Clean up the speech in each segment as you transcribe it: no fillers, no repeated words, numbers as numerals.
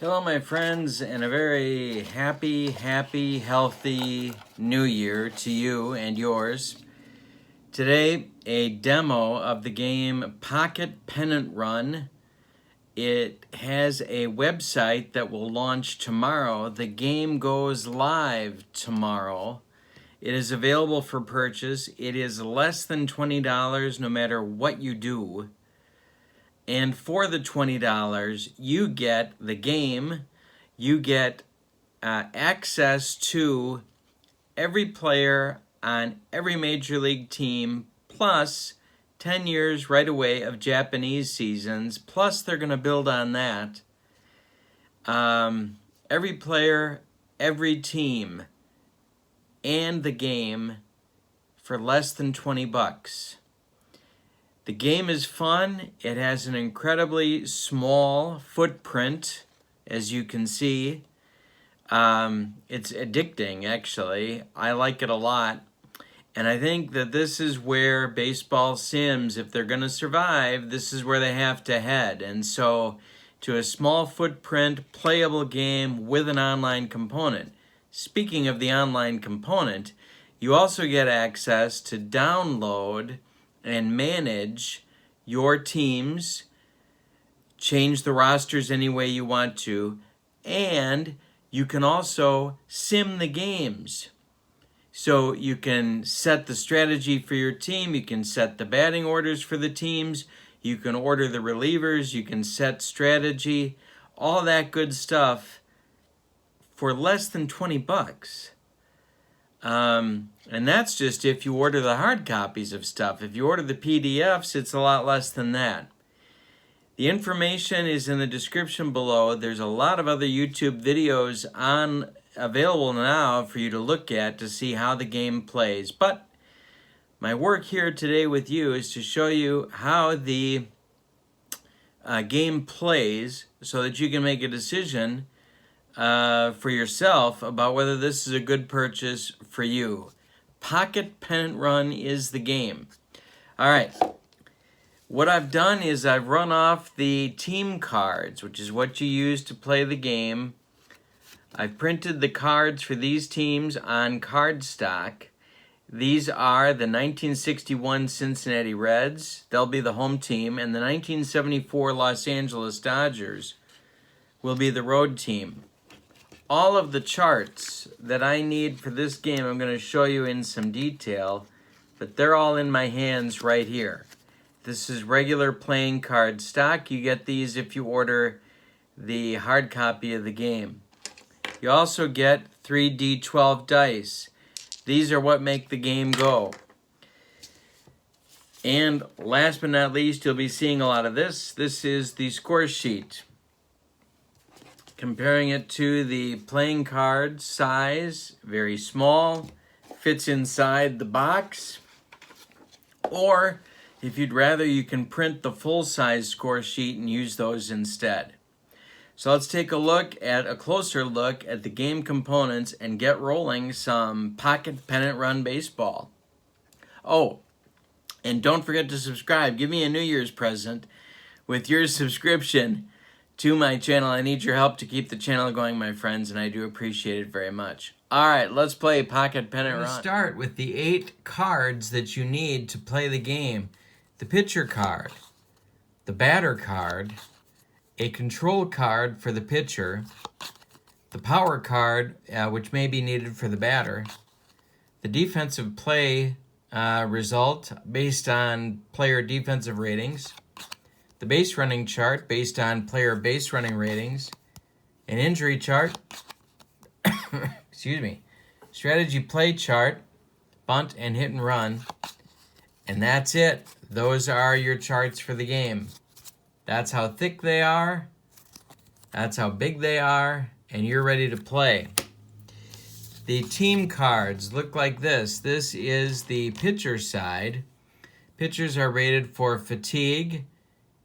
Hello, my friends, and a very happy, healthy new year to you and yours. Today, a demo of the game Pocket Pennant Run. It has a website that will launch tomorrow. The game goes live tomorrow. It is available for purchase. It is less than $20 no matter what you do. And for the $20, you get the game, you get access to every player on every major league team, plus 10 years right away of Japanese seasons, plus they're going to build on that. Every player, every team, and the game for less than $20. The game is fun. It has an incredibly small footprint, as you can see. It's addicting, actually. I like it a lot. And I think that this is where baseball sims, if they're going to survive, this is where they have to head. And so, to a small footprint, playable game with an online component. Speaking of the online component, you also get access to download and manage your teams, change the rosters any way you want to, and you can also sim the games. So you can set the strategy for your team, you can set the batting orders for the teams, you can order the relievers, you can set strategy, all that good stuff for less than $20. And that's just if you order the hard copies of stuff. If you order the PDFs, it's a lot less than that. The information is in the description below. There's a lot of other YouTube videos available now for you to look at to see how the game plays. But my work here today with you is to show you how the game plays so that you can make a decision for yourself about whether this is a good purchase for you. Pocket Pennant Run is the game. All right. What I've done is I've run off the team cards, which is what you use to play the game. I've printed the cards for these teams on cardstock. These are the 1961 Cincinnati Reds. They'll be the home team. And the 1974 Los Angeles Dodgers will be the road team. All of the charts that I need for this game I'm going to show you in some detail, but they're all in my hands right here. This is regular playing card stock. You get these if you order the hard copy of the game. You also get 3D12 dice. These are what make the game go. And last but not least, you'll be seeing a lot of this. This is the score sheet. Comparing it to the playing card size, very small, fits inside the box. Or, if you'd rather, you can print the full-size score sheet and use those instead. So let's take a closer look at the game components and get rolling some Pocket Pennant Run baseball. Oh, and don't forget to subscribe. Give me a New Year's present with your subscription to my channel. I need your help to keep the channel going, my friends, and I do appreciate it very much. All right, let's play Pocket Pennant Run. Start with the 8 cards that you need to play the game. The pitcher card, the batter card, a control card for the pitcher, the power card, which may be needed for the batter, the defensive play result based on player defensive ratings, the base running chart based on player base running ratings, an injury chart, strategy play chart, bunt and hit and run, and that's it. Those are your charts for the game. That's how thick they are, that's how big they are, and you're ready to play. The team cards look like this. This is the pitcher side. Pitchers are rated for fatigue.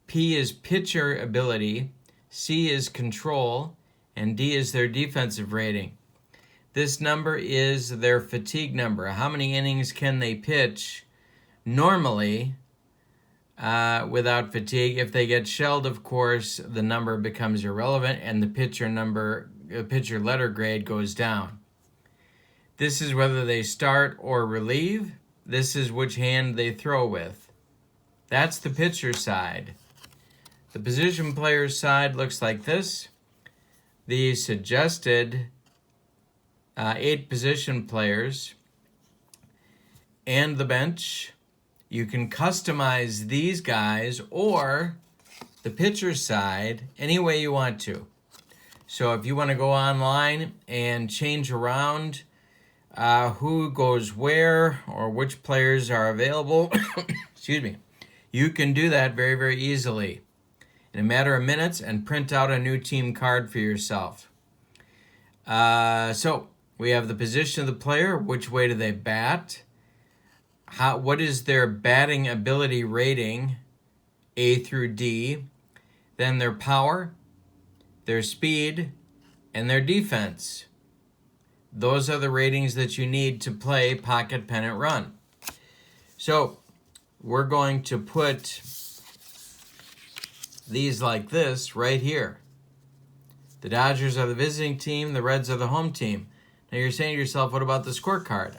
P is pitcher ability, C is control, and D is their defensive rating. This number is their fatigue number. How many innings can they pitch normally without fatigue. If they get shelled, of course, the number becomes irrelevant and the pitcher letter grade goes down. This is whether they start or relieve. This is which hand they throw with. That's the pitcher side. The position player's side looks like this. The suggested 8 position players and the bench. You can customize these guys or the pitcher side any way you want to. So if you want to go online and change around who goes where or which players are available, excuse me, you can do that very, very easily in a matter of minutes and print out a new team card for yourself. So we have the position of the player, which way do they bat, what is their batting ability rating, A through D, then their power, their speed, and their defense. Those are the ratings that you need to play Pocket Pennant Run. So we're going to put these like this right here. The Dodgers are the visiting team, the Reds are the home team. Now you're saying to yourself, what about the scorecard?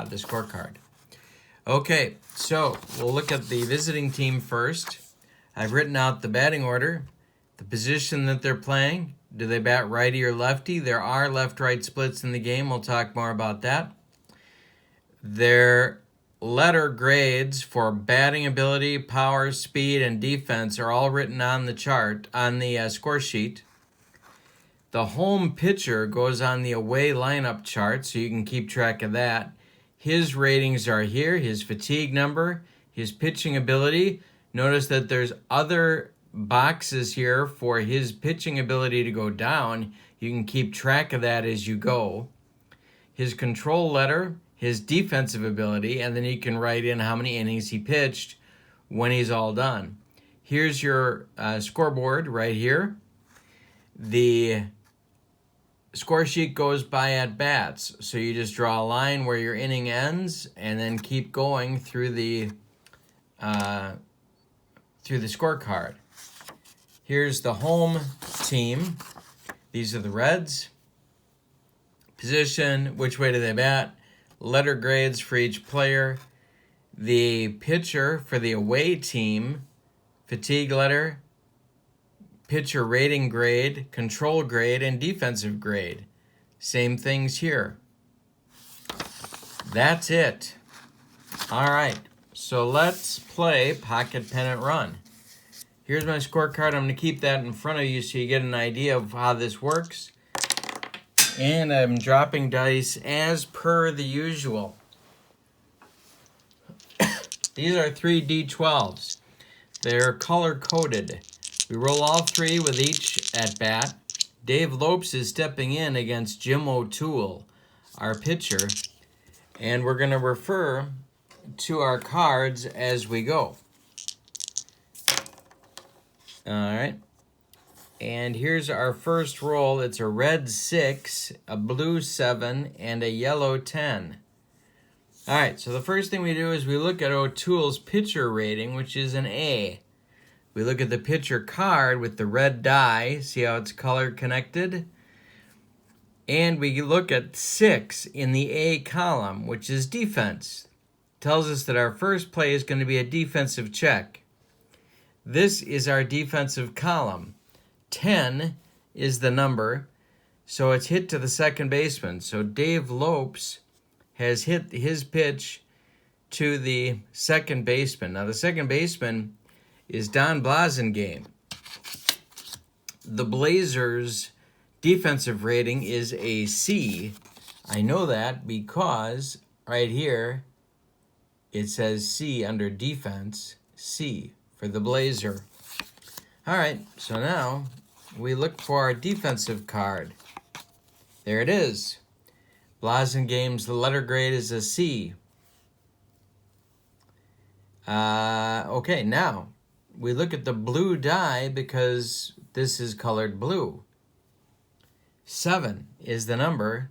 The scorecard. Okay, so we'll look at the visiting team first. I've written out the batting order, the position that they're playing. Do they bat righty or lefty? There are left-right splits in the game. We'll talk more about that. Their letter grades for batting ability, power, speed, and defense are all written on the chart, on the score sheet. The home pitcher goes on the away lineup chart, so you can keep track of that. His ratings are here, his fatigue number, his pitching ability. Notice that there's other boxes here for his pitching ability to go down. You can keep track of that as you go. His control letter, his defensive ability, and then you can write in how many innings he pitched when he's all done. Here's your scoreboard right here. The score sheet goes by at bats, so you just draw a line where your inning ends and then keep going through the scorecard. Here's the home team. These are the Reds. Position, which way do they bat? Letter grades for each player. The pitcher for the away team, fatigue letter, pitcher rating grade, control grade, and defensive grade. Same things here. That's it. All right, so let's play Pocket Pennant Run. Here's my scorecard. I'm going to keep that in front of you so you get an idea of how this works. And I'm dropping dice as per the usual. These are 3 D12s. They're color-coded. We roll all 3 with each at bat. Dave Lopes is stepping in against Jim O'Toole, our pitcher. And we're going to refer to our cards as we go. All right, and here's our first roll. It's a red 6, a blue 7, and a yellow 10. All right, so the first thing we do is we look at O'Toole's pitcher rating, which is an A. We look at the pitcher card with the red die, see how it's color connected? And we look at 6 in the A column, which is defense. Tells us that our first play is going to be a defensive check. This is our defensive column. 10 is the number, so it's hit to the second baseman. So Dave Lopes has hit his pitch to the second baseman. Now the second baseman is Don Blasingame. The Blazers' defensive rating is a C. I know that because right here it says C under defense, C for the Blazer. All right, so now we look for our defensive card. There it is. Blasingame's the letter grade is a C. Okay, now we look at the blue die because this is colored blue. 7 is the number.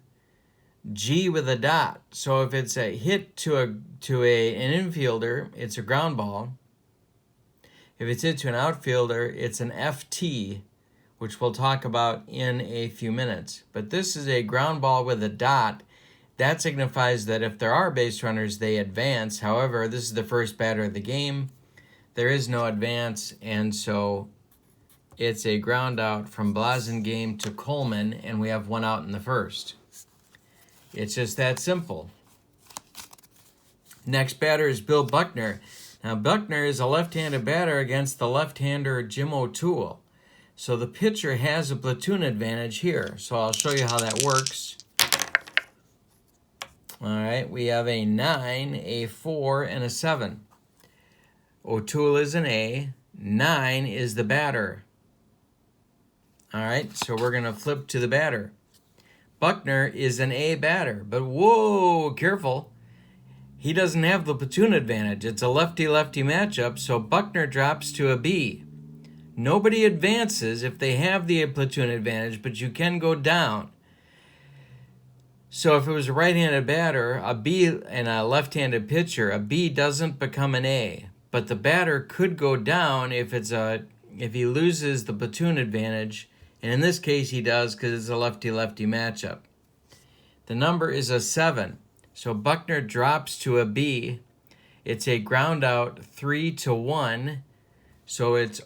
G with a dot. So if it's a hit to an infielder, it's a ground ball. If it's hit to an outfielder, it's an FT, which we'll talk about in a few minutes. But this is a ground ball with a dot. That signifies that if there are base runners, they advance. However, this is the first batter of the game. There is no advance, and so it's a ground out from Blasingame to Coleman, and we have one out in the first. It's just that simple. Next batter is Bill Buckner. Now, Buckner is a left-handed batter against the left-hander Jim O'Toole. So the pitcher has a platoon advantage here. So I'll show you how that works. All right, we have a 9, a 4, and a 7. O'Toole is an A. 9 is the batter. All right, so we're going to flip to the batter. Buckner is an A batter, but whoa, careful. He doesn't have the platoon advantage. It's a lefty-lefty matchup, so Buckner drops to a B. Nobody advances if they have the platoon advantage, but you can go down. So if it was a right-handed batter, a B, and a left-handed pitcher, a B doesn't become an A. But the batter could go down if he loses the platoon advantage, and in this case he does because it's a lefty-lefty matchup. The number is a 7. So Buckner drops to a B. It's a ground out 3-1. So it's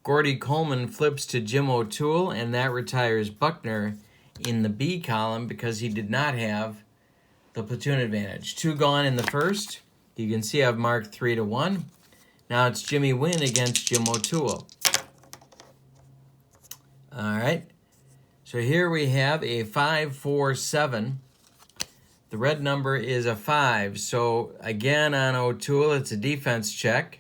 Gordy Coleman flips to Jim O'Toole, and that retires Buckner in the B column because he did not have the platoon advantage. 2 gone in the first. You can see I've marked 3-1. Now it's Jimmy Wynn against Jim O'Toole. All right. So here we have a 5-4-7. The red number is a 5. So again on O'Toole, it's a defense check.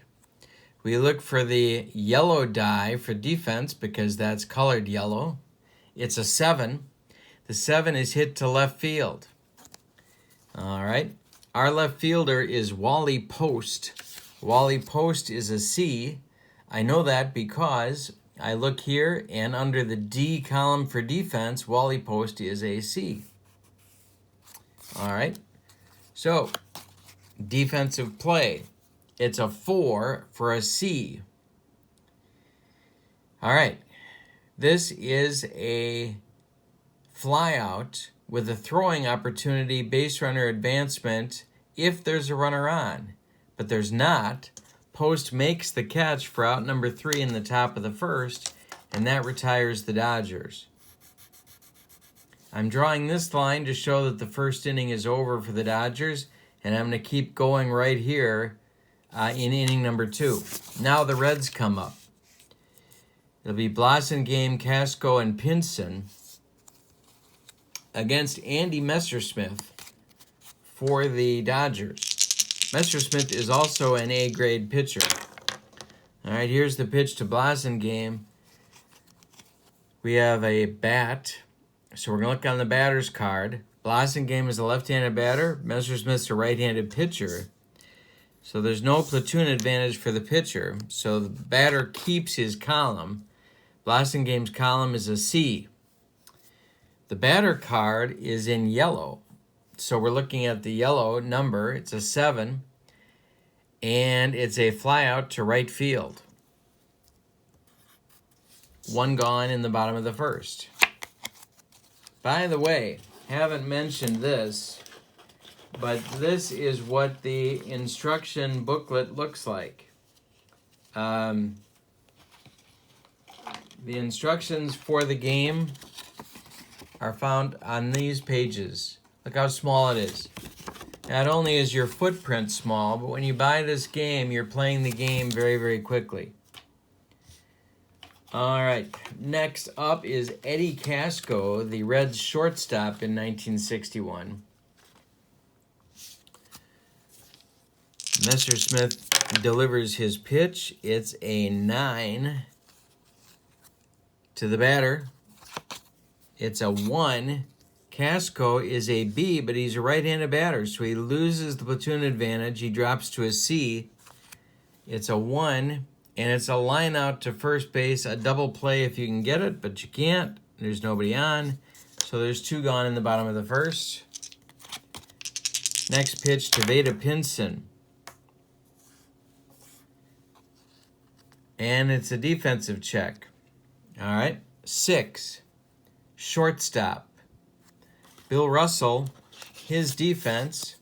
We look for the yellow die for defense because that's colored yellow. It's a 7. The 7 is hit to left field. All right. Our left fielder is Wally Post. Wally Post is a C. I know that because I look here, and under the D column for defense, Wally Post is a C. All right. So, defensive play. It's a 4 for a C. All right. This is a flyout with a throwing opportunity, base runner advancement, if there's a runner on. But there's not. Post makes the catch for out number 3 in the top of the first, and that retires the Dodgers. I'm drawing this line to show that the first inning is over for the Dodgers, and I'm going to keep going right here in inning number 2. Now the Reds come up. It'll be Blasingame, Casco, and Pinson against Andy Messersmith for the Dodgers. Messersmith is also an A-grade pitcher. All right, here's the pitch to Blasingame. We have a bat, so we're going to look on the batter's card. Blasingame is a left-handed batter. Messersmith's a right-handed pitcher. So there's no platoon advantage for the pitcher. So the batter keeps his column. Blasingame's column is a C. The batter card is in yellow. So we're looking at the yellow number. It's a 7. And it's a flyout to right field. 1 gone in the bottom of the first. By the way, haven't mentioned this, but this is what the instruction booklet looks like. The instructions for the game are found on these pages. Look how small it is. Not only is your footprint small, but when you buy this game, you're playing the game very, very quickly. All right, next up is Eddie Casco, the Reds shortstop in 1961. Messersmith delivers his pitch. It's a 9 to the batter. It's a 1. Casco is a B, but he's a right-handed batter, so he loses the platoon advantage. He drops to a C. It's a 1, and it's a line out to first base, a double play if you can get it, but you can't. There's nobody on, so there's 2 gone in the bottom of the first. Next pitch to Veda Pinson. And it's a defensive check. All right. 6, shortstop. Bill Russell, his defense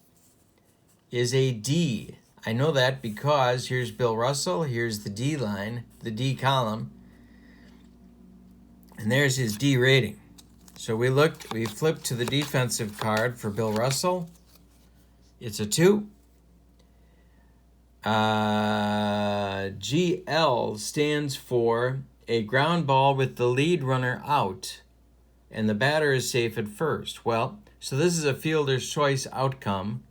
is a D. I know that because here's Bill Russell, here's the D line, the D column, and there's his D rating. So we flipped to the defensive card for Bill Russell. It's a 2. GL stands for a ground ball with the lead runner out, and the batter is safe at first. Well, so this is a fielder's choice outcome,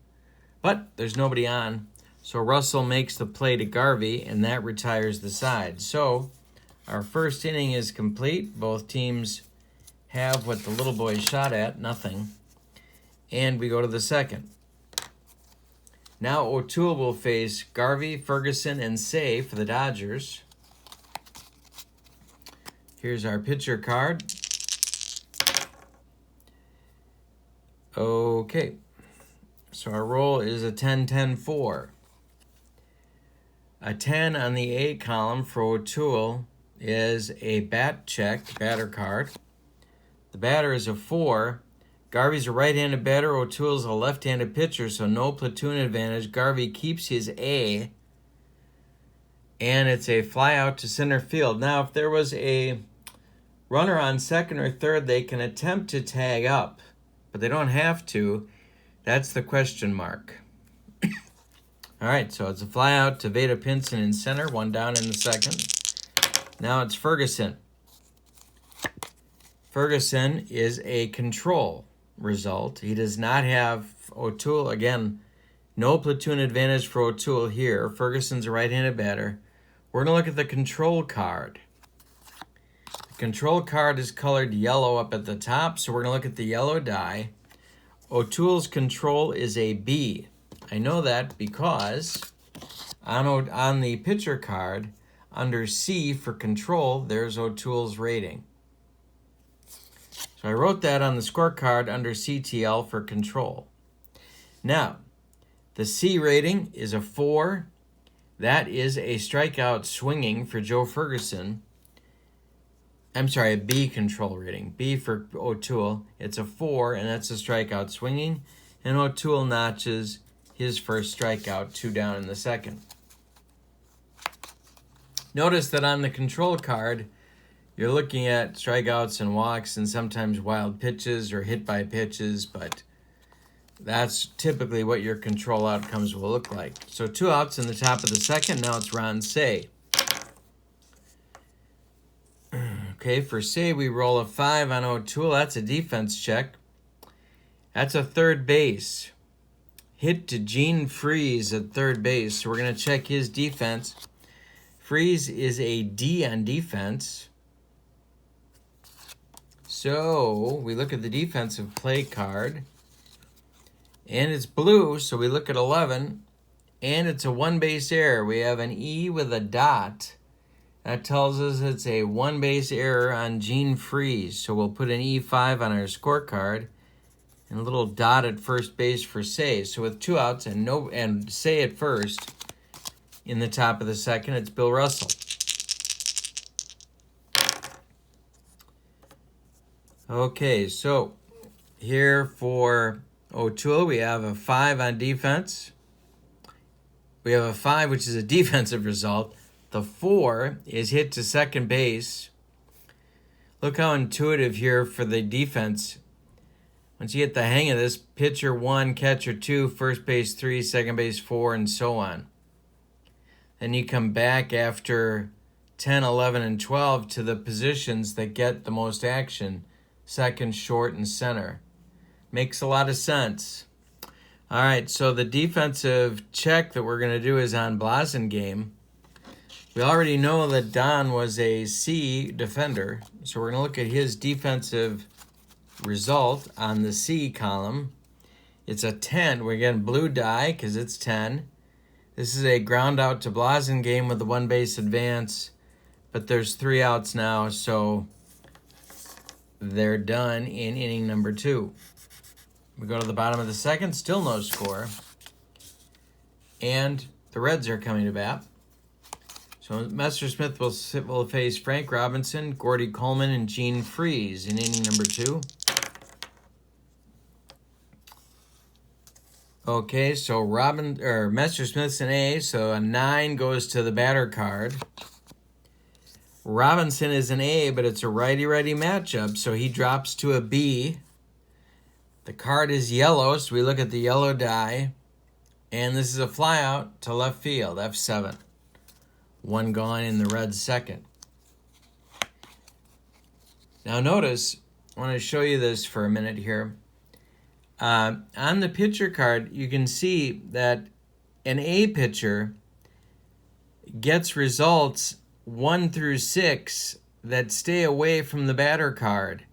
but there's nobody on. So Russell makes the play to Garvey, and that retires the side. So our first inning is complete. Both teams have what the little boy shot at, nothing. And we go to the second. Now O'Toole will face Garvey, Ferguson, and Say for the Dodgers. Here's our pitcher card. Okay. So our roll is a 10-10-4. A 10 on the A column for O'Toole is a bat check, batter card. The batter is a 4. Garvey's a right-handed batter. O'Toole's a left-handed pitcher, so no platoon advantage. Garvey keeps his A, and it's a fly out to center field. Now, if there was a runner on second or third, they can attempt to tag up, but they don't have to. That's the question mark. All right, so it's a fly out to Veda Pinson in center, 1 down in the second. Now it's Ferguson. Ferguson is a control result. He does not have O'Toole. Again, no platoon advantage for O'Toole here. Ferguson's a right-handed batter. We're going to look at the control card. The control card is colored yellow up at the top, so we're going to look at the yellow die. O'Toole's control is a B. I know that because on the pitcher card, under C for control, there's O'Toole's rating. So I wrote that on the scorecard under CTL for control. Now, the C rating is a 4. That is a strikeout swinging for Joe Ferguson. I'm sorry, a B control rating. B for O'Toole. It's a 4, and that's a strikeout swinging. And O'Toole notches his first strikeout, 2 down in the second. Notice that on the control card, you're looking at strikeouts and walks and sometimes wild pitches or hit by pitches, but that's typically what your control outcomes will look like. So 2 outs in the top of the second. Now it's Ron Say. Okay, for Say, we roll a 5 on O'Toole. That's a defense check. That's a third base. Hit to Gene Freeze at third base. So we're going to check his defense. Freeze is a D on defense. So we look at the defensive play card, and it's blue, so we look at 11, and it's a 1-base error. We have an E with a dot. That tells us it's a 1-base error on Gene Freeze. So we'll put an E5 on our scorecard and a little dot at first base for Say. So with 2 outs and Say at first in the top of the second, it's Bill Russell. Okay, so here for O'Toole, we have a 5 on defense. We have a 5, which is a defensive result. The 4 is hit to second base. Look how intuitive here for the defense. Once you get the hang of this, pitcher 1, catcher 2, first base 3, second base 4, and so on. Then you come back after 10, 11, and 12 to the positions that get the most action. Second, short, and center. Makes a lot of sense. All right, so the defensive check that we're going to do is on Blasingame. We already know that Don was a C defender, so we're going to look at his defensive result on the C column. It's a 10. We're getting blue die because it's 10. This is a ground out to Blasingame with a 1-base advance, but there's 3 outs now, so they're done in inning number 2. We go to the bottom of the second, still no score. And the Reds are coming to bat. So Messersmith will face Frank Robinson, Gordy Coleman, and Gene Freeze in inning number 2. Okay, so Messersmith's an A, so a 9 goes to the batter card. Robinson is an A, but it's a righty-righty matchup, so he drops to a B. The card is yellow, so we look at the yellow die, and this is a flyout to left field, F7. 1 gone in the Reds' second. Now notice, I want to show you this for a minute here. On the pitcher card, you can see that an A pitcher gets results 1 through 6 that stay away from the batter card.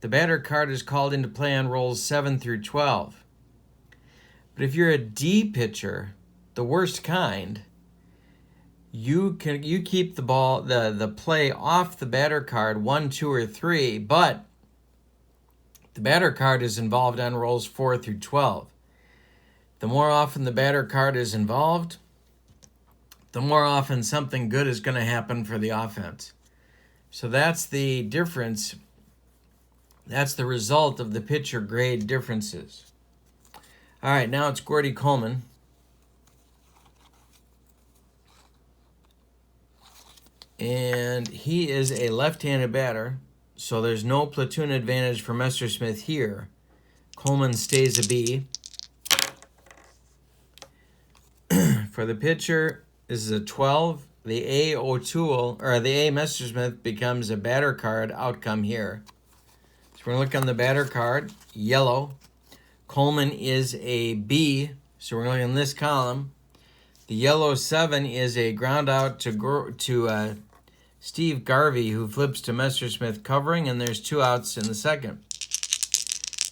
The batter card is called into play on rolls 7 through 12. But if you're a D pitcher, the worst kind, you keep the ball, the play off the batter card 1, 2, or 3, but the batter card is involved on rolls 4 through 12. The more often the batter card is involved, the more often something good is going to happen for the offense. So that's the difference. That's the result of the pitcher grade differences. All right, now it's Gordy Coleman. And he is a left-handed batter, so there's no platoon advantage for Messersmith here. Coleman stays a B. For the pitcher, this is a 12. The A O'Toole, or the A Messersmith becomes a batter card outcome here. So we're going to look on the batter card, yellow. Coleman is a B, so we're going to look in this column. The yellow 7 is a ground out to Steve Garvey, who flips to Messersmith covering, and there's 2 outs in the second.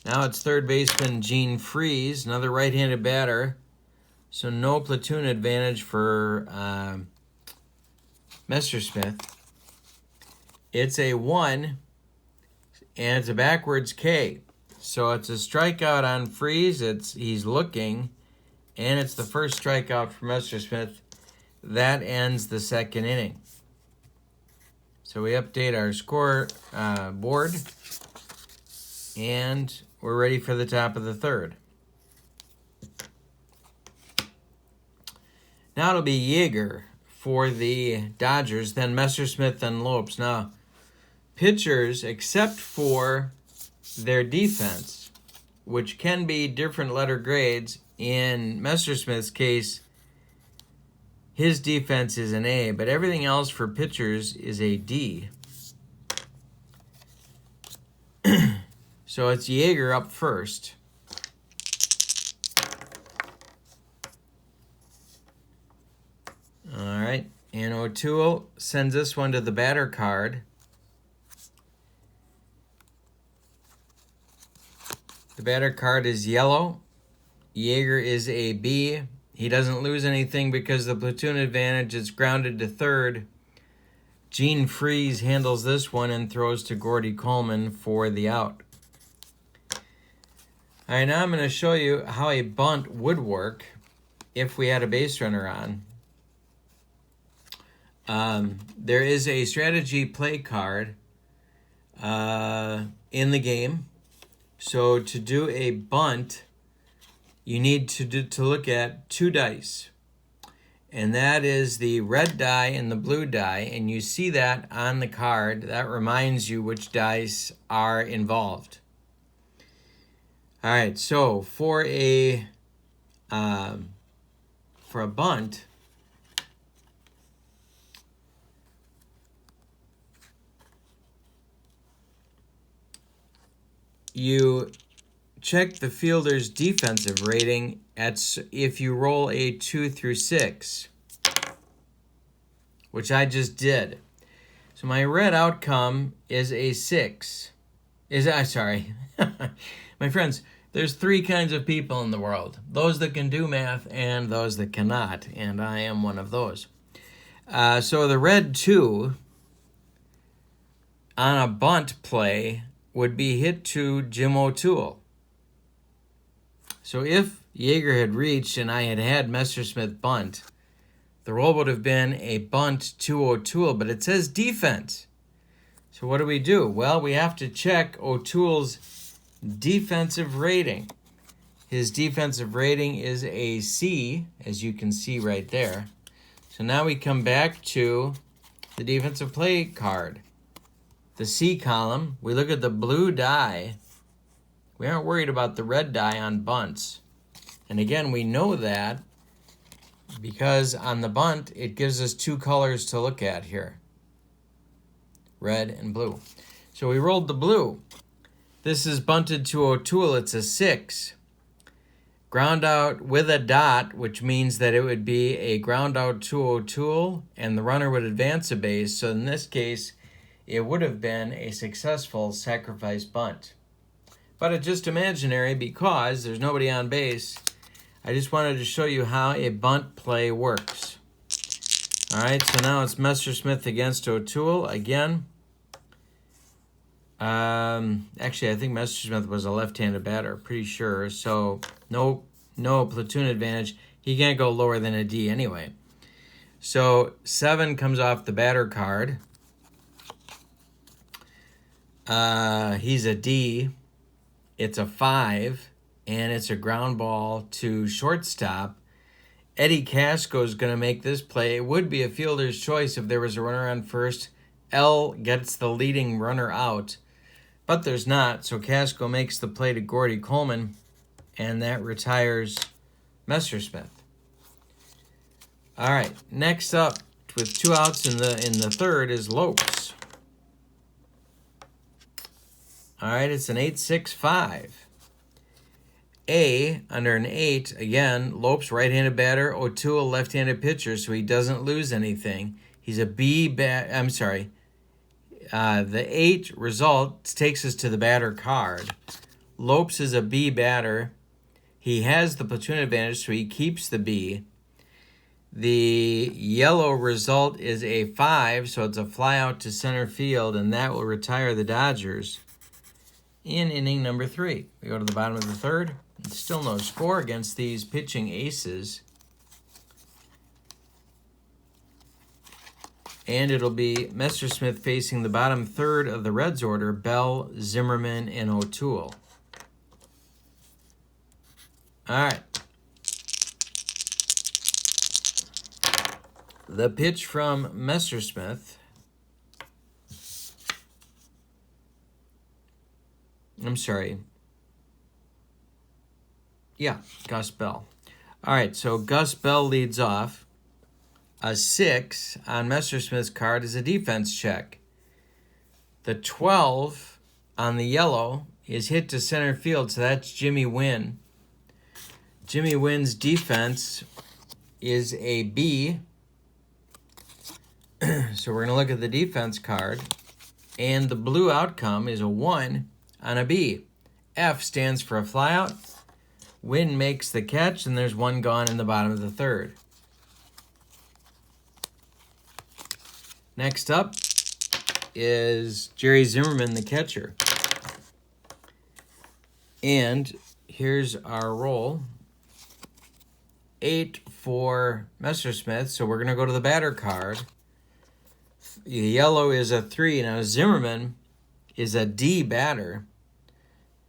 Now it's third baseman Gene Freeze, another right-handed batter. So no platoon advantage for Messersmith. It's a 1, and it's a backwards K. So it's a strikeout on Freeze. He's looking, and it's the first strikeout for Messersmith. That ends the second inning. So we update our score board, and we're ready for the top of the third. Now it'll be Yeager for the Dodgers, then Messersmith, then Lopes. Now, pitchers, except for their defense, which can be different letter grades, in Messersmith's case, his defense is an A, but everything else for pitchers is a D. So it's Yeager up first. All right, and O'Toole sends this one to the batter card. The batter card is yellow. Yeager is a B. He doesn't lose anything because the platoon advantage is grounded to third. Gene Freeze handles this one and throws to Gordy Coleman for the out. All right, now I'm going to show you how a bunt would work if we had a base runner on. There is a strategy play card in the game. So to do a bunt, you need to look at 2 dice. And that is the red die and the blue die. And you see that on the card. That reminds you which dice are involved. All right, so for a bunt, you check the fielder's defensive rating if you roll a 2 through 6, which I just did. So my red outcome is a 6. My friends, there's 3 kinds of people in the world. Those that can do math and those that cannot, and I am one of those. So the red 2 on a bunt play would be hit to Jim O'Toole. So if Yeager had reached and I had Messersmith bunt, The roll would have been a bunt to O'Toole, but it says defense. So what do? Well, we have to check O'Toole's defensive rating. His defensive rating is a C, as you can see right there. So now we come back to the defensive play card. The C column, we look at the blue die. We aren't worried about the red die on bunts. And again, we know that because on the bunt, it gives us two colors to look at here. Red and blue. So we rolled the blue. This is bunted to O'Toole. It's a 6. Ground out with a dot, which means that it would be a ground out to O'Toole, and the runner would advance a base. So in this case, it would have been a successful sacrifice bunt. But it's just imaginary because there's nobody on base. I just wanted to show you how a bunt play works. All right, so now it's Messersmith against O'Toole again. Actually, I think Messersmith was a left-handed batter, pretty sure. So no platoon advantage. He can't go lower than a D anyway. So 7 comes off the batter card. He's a D. It's a 5, and it's a ground ball to shortstop. Eddie Casco is going to make this play. It would be a fielder's choice if there was a runner on first. L gets the leading runner out, but there's not. So Casco makes the play to Gordy Coleman, and that retires Messersmith. All right, next up with 2 outs in the third is Lopes. All right, it's an 8-6-5. A, under an 8, again, Lopes right-handed batter, O'Toole left-handed pitcher, so he doesn't lose anything. He's a B the 8 result takes us to the batter card. Lopes is a B batter. He has the platoon advantage, so he keeps the B. The yellow result is a 5, so it's a fly out to center field, and that will retire the Dodgers in inning number 3. We go to the bottom of the third. Still no score against these pitching aces. And it'll be Messersmith facing the bottom third of the Reds order, Bell, Zimmerman, and O'Toole. All right. The pitch from Messersmith. I'm sorry. Yeah, Gus Bell. All right, so Gus Bell leads off. A 6 on Messersmith's card is a defense check. The 12 on the yellow is hit to center field, so that's Jimmy Wynn. Jimmy Wynn's defense is a B. So we're going to look at the defense card. And the blue outcome is a 1 on a B. F stands for a flyout. Wynn makes the catch, and there's 1 gone in the bottom of the third. Next up is Jerry Zimmerman, the catcher. And here's our roll. 8 for Messersmith, so we're going to go to the batter card. The yellow is a 3. Now Zimmerman is a D batter.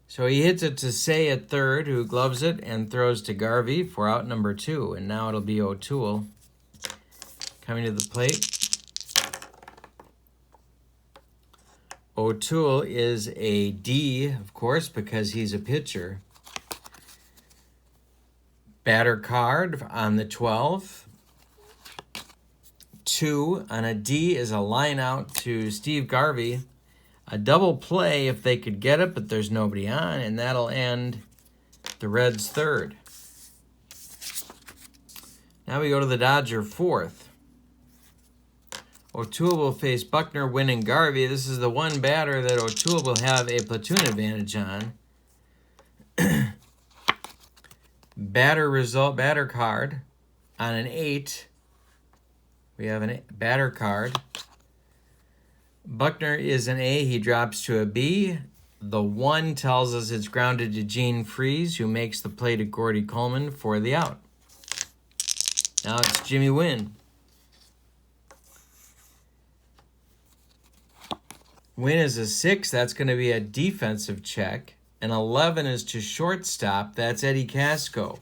So he hits it to Say at third, who gloves it and throws to Garvey for out number 2. And now it'll be O'Toole coming to the plate. O'Toole is a D, of course, because he's a pitcher. Batter card on the 12. 2 on a D is a line out to Steve Garvey. A double play if they could get it, but there's nobody on, and that'll end the Reds' third. Now we go to the Dodger fourth. O'Toole will face Buckner, Wynn, and Garvey. This is the one batter that O'Toole will have a platoon advantage on. Batter card on an 8. We have a batter card. Buckner is an A. He drops to a B. The 1 tells us it's grounded to Gene Freeze, who makes the play to Gordy Coleman for the out. Now it's Jimmy Wynn. Win is a 6. That's going to be a defensive check. And 11 is to shortstop. That's Eddie Casco.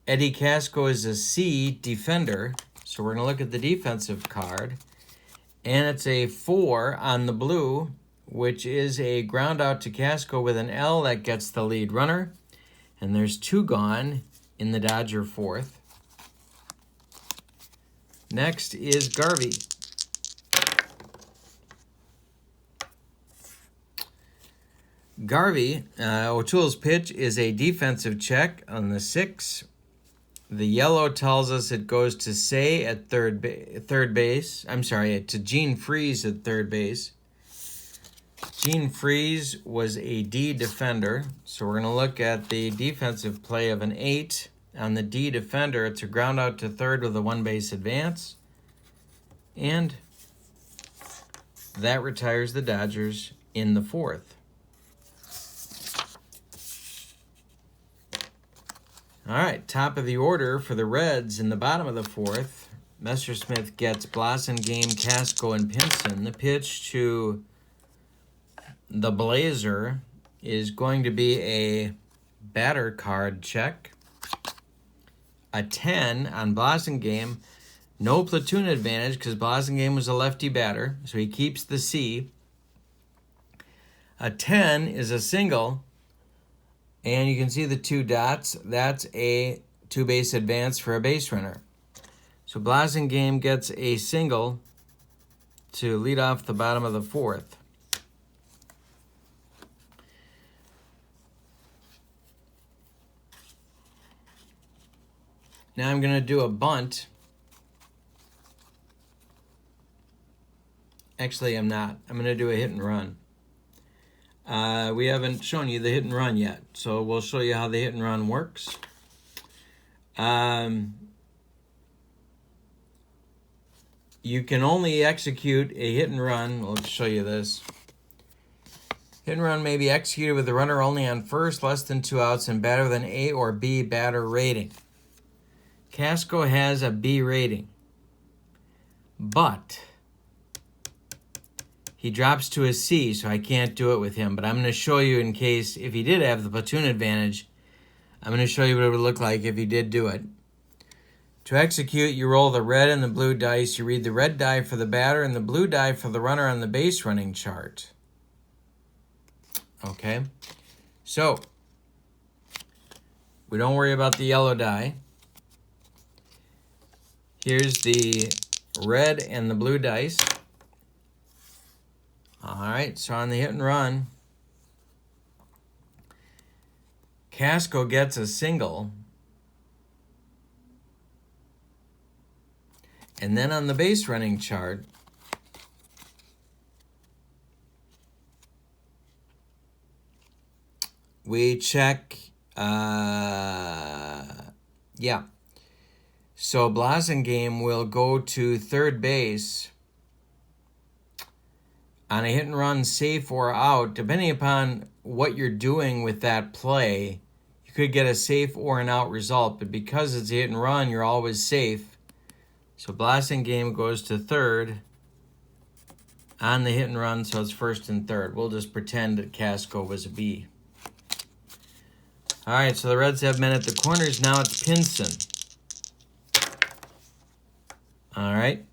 Eddie Casco is a C, defender. So we're going to look at the defensive card. And it's a 4 on the blue, which is a ground out to Casco with an L that gets the lead runner. And there's 2 gone in the Dodger 4th. Next is Garvey. Garvey, O'Toole's pitch is a defensive check on the 6. The yellow tells us it goes to Say at third base. I'm sorry, to Gene Freeze at third base. Gene Freeze was a D defender, so we're going to look at the defensive play of an 8. On the D defender, it's a ground out to third with a 1-base advance. And that retires the Dodgers in the 4th. All right, top of the order for the Reds in the bottom of the 4th. Messersmith gets Blasingame, Casco, and Pinson. The pitch to the Blazer is going to be a batter card check. A 10 on Blasingame. No platoon advantage because Blasingame was a lefty batter, so he keeps the C. A 10 is a single. And you can see the 2 dots. That's a 2-base advance for a base runner. So Blasingame gets a single to lead off the bottom of the 4th. Now I'm going to do a bunt. Actually, I'm not. I'm going to do a hit and run. We haven't shown you the hit and run yet, so we'll show you how the hit and run works. You can only execute a hit and run. We'll show you this. Hit and run may be executed with the runner only on first, less than 2 outs, and batter with an A or B batter rating. Casco has a B rating, but he drops to a C, so I can't do it with him. But I'm going to show you in case, if he did have the platoon advantage, I'm going to show you what it would look like if he did do it. To execute, you roll the red and the blue dice. You read the red die for the batter and the blue die for the runner on the base running chart. Okay? So, we don't worry about the yellow die. Here's the red and the blue dice. All right, so on the hit and run, Casco gets a single. And then on the base running chart, we check, So Blasingame will go to third base on a hit and run, safe or out. Depending upon what you're doing with that play, you could get a safe or an out result. But because it's a hit and run, you're always safe. So Blasingame goes to third on the hit and run, so it's first and third. We'll just pretend that Casco was a B. All right, so the Reds have men at the corners. Now it's Pinson. All right.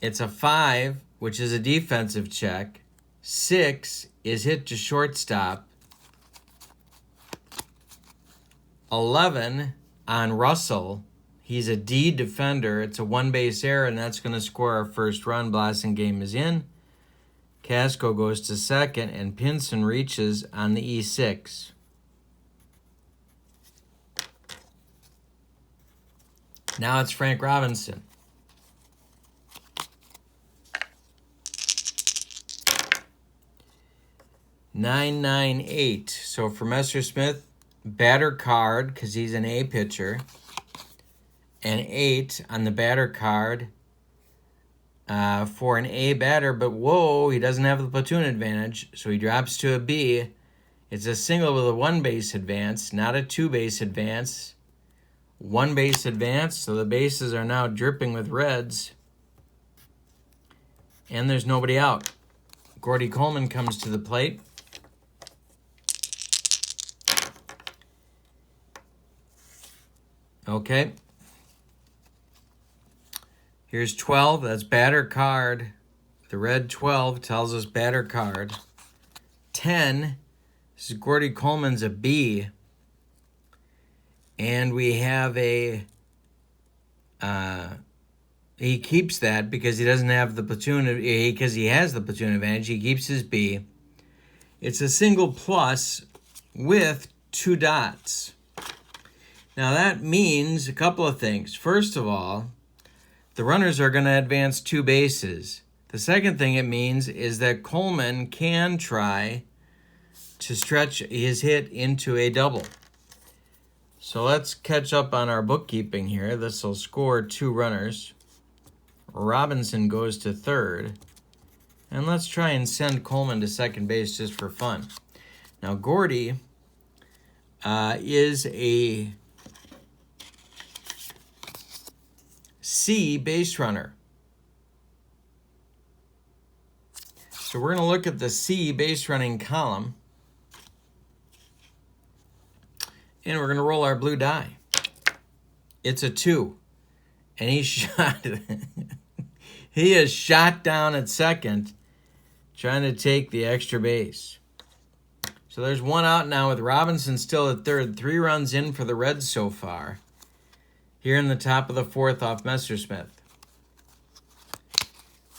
It's a 5, which is a defensive check. 6 is hit to shortstop. 11 on Russell. He's a D defender. It's a 1-base error, and that's going to score our first run. Blasingame is in. Casco goes to second, and Pinson reaches on the E6. Now it's Frank Robinson. $998. So for Messersmith, batter card, because he's an A pitcher, and 8 on the batter card for an A batter, but whoa, he doesn't have the platoon advantage, so he drops to a B. It's a single with a 1-base advance, not a 2-base advance. 1-base advance, so the bases are now dripping with Reds, and there's nobody out. Gordy Coleman comes to the plate. Okay. Here's 12. That's batter card. The red 12 tells us batter card. 10. This is Gordy Coleman's a B. And we have a... he keeps that because he doesn't have the platoon, because he has the platoon advantage. He keeps his B. It's a single plus with 2 dots. Now that means a couple of things. First of all, the runners are going to advance 2 bases. The second thing it means is that Coleman can try to stretch his hit into a double. So let's catch up on our bookkeeping here. This will score 2 runners. Robinson goes to third. And let's try and send Coleman to second base just for fun. Now, Gordy is a C base runner. So we're going to look at the C base running column. And we're going to roll our blue die. It's a 2. And he shot... he is shot down at second, trying to take the extra base. So there's 1 out now with Robinson still at third. 3 runs in for the Reds so far. Here in the top of the 4th off Messersmith.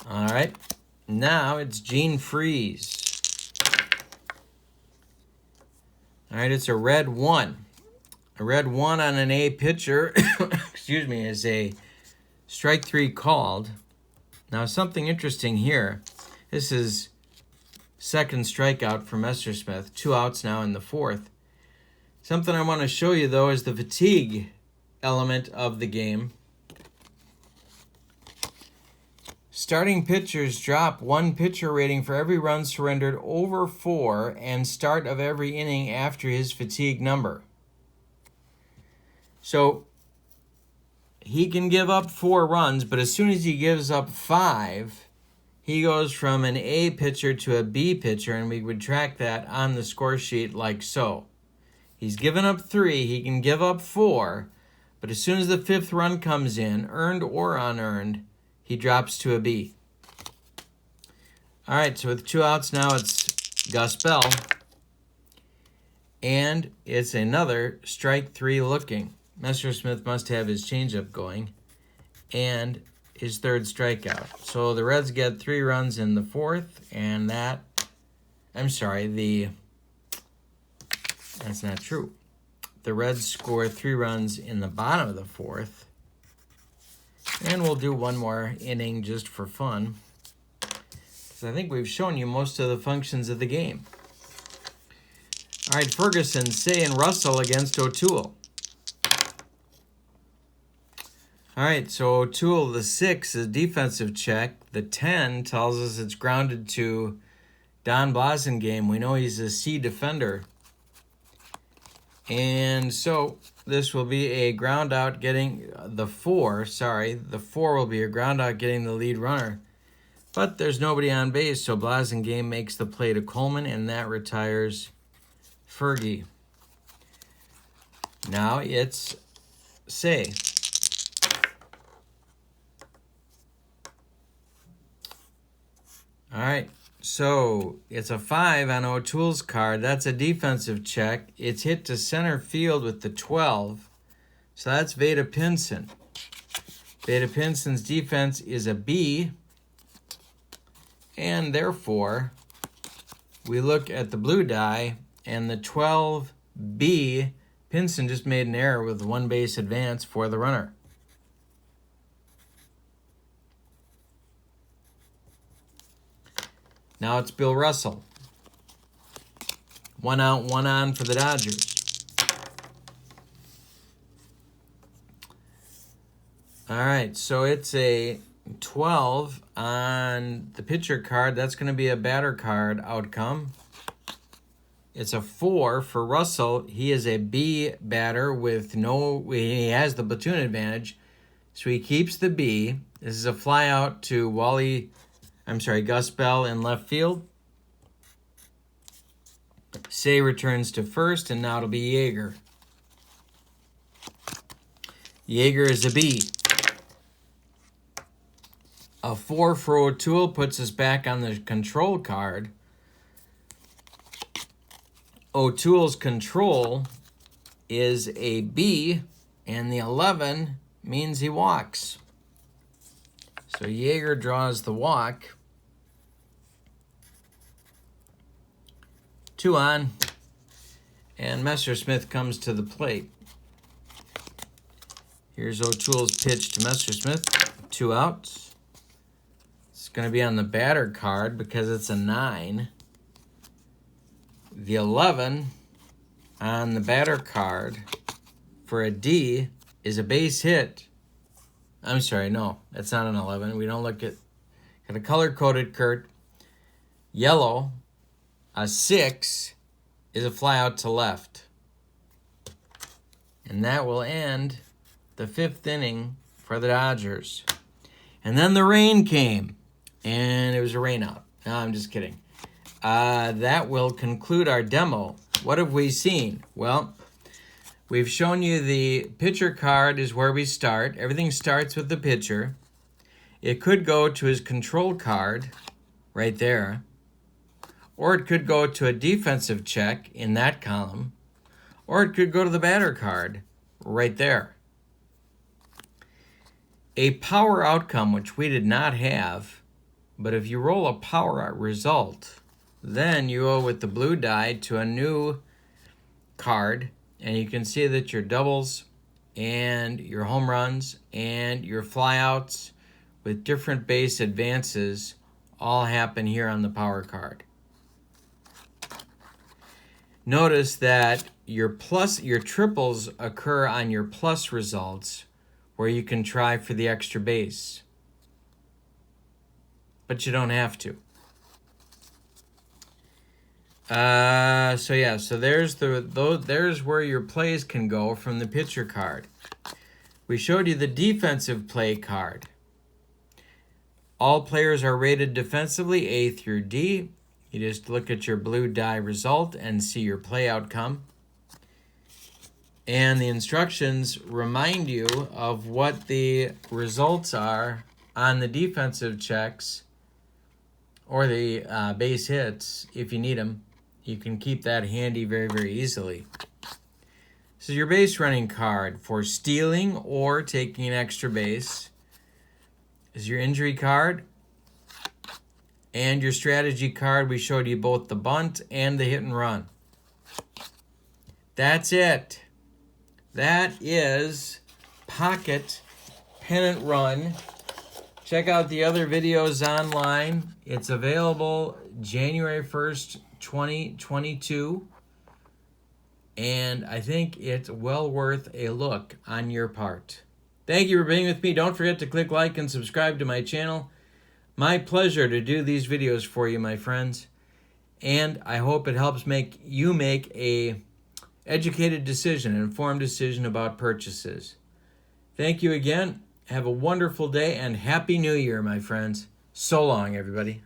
All right. Now it's Gene Freeze. All right, it's a red 1. A red 1 on an A pitcher, excuse me, is a strike 3 called. Now, something interesting here. This is second strikeout for Messersmith. 2 outs now in the 4th. Something I want to show you, though, is the fatigue element of the game. Starting pitchers drop 1 pitcher rating for every run surrendered over 4 and start of every inning after his fatigue number. So he can give up 4 runs, but as soon as he gives up 5, he goes from an A pitcher to a B pitcher, and we would track that on the score sheet like so. He's given up 3, he can give up 4, but as soon as the 5th run comes in, earned or unearned, he drops to a B. All right, so with 2 outs now, it's Gus Bell, and it's another strike 3 looking. Messersmith must have his changeup going, and his 3rd strikeout. So the Reds get 3 runs in the 4th, and that's not true. The Reds score 3 runs in the bottom of the 4th, and we'll do 1 more inning just for fun, because I think we've shown you most of the functions of the game. All right, Ferguson, Say, and Russell against O'Toole. All right, so O'Toole, the 6 is defensive check. The 10 tells us it's grounded to Don Blasingame. We know he's a C defender. And so this will be a ground out getting the 4. The 4 will be a ground out getting the lead runner. But there's nobody on base, so Blasingame makes the play to Coleman, and that retires Fergie. Now it's Say. All right, so it's a 5 on O'Toole's card. That's a defensive check. It's hit to center field with the 12. So that's Veda Pinson. Veda Pinson's defense is a B. And therefore, we look at the blue die, and the 12B, Pinson just made an error with 1 base advance for the runner. Now it's Bill Russell. 1 out, 1 on for the Dodgers. All right, so it's a 12 on the pitcher card. That's going to be a batter card outcome. It's a 4 for Russell. He is a B batter with he has the platoon advantage, so he keeps the B. This is a fly out to Gus Bell in left field. Say returns to first, and now it'll be Yeager. Yeager is a B. A 4 for O'Toole puts us back on the control card. O'Toole's control is a B, and the 11 means he walks. So Yeager draws the walk. 2 on, and Messersmith comes to the plate. Here's O'Toole's pitch to Messersmith. 2 outs. It's going to be on the batter card because it's a 9. The 11 on the batter card for a D is a base hit. I'm sorry, no, that's not an 11. We don't look at, got a color-coded Kurt. Yellow, a 6 is a fly out to left. And that will end the 5th inning for the Dodgers. And then the rain came, and it was a rain out. No, I'm just kidding. That will conclude our demo. What have we seen? Well, we've shown you the pitcher card is where we start. Everything starts with the pitcher. It could go to his control card right there, or it could go to a defensive check in that column, or it could go to the batter card right there. A power outcome, which we did not have, but if you roll a power result, then you go with the blue die to a new card, and you can see that your doubles and your home runs and your flyouts with different base advances all happen here on the power card. Notice that your triples occur on your plus results, where you can try for the extra base, but you don't have to. So there's where your plays can go from the pitcher card. We showed you the defensive play card. All players are rated defensively, A through D. You just look at your blue die result and see your play outcome. And the instructions remind you of what the results are on the defensive checks or the base hits if you need them. You can keep that handy very, very easily. This is your base running card for stealing or taking an extra base. This is your injury card. And your strategy card, we showed you both the bunt and the hit and run. That's it. That is Pocket Pennant Run. Check out the other videos online. It's available January 1st, 2022. And I think it's well worth a look on your part. Thank you for being with me. Don't forget to click like and subscribe to my channel. My pleasure to do these videos for you, my friends. And I hope it helps you make a educated decision, an informed decision about purchases. Thank you again. Have a wonderful day and Happy New Year, my friends. So long, everybody.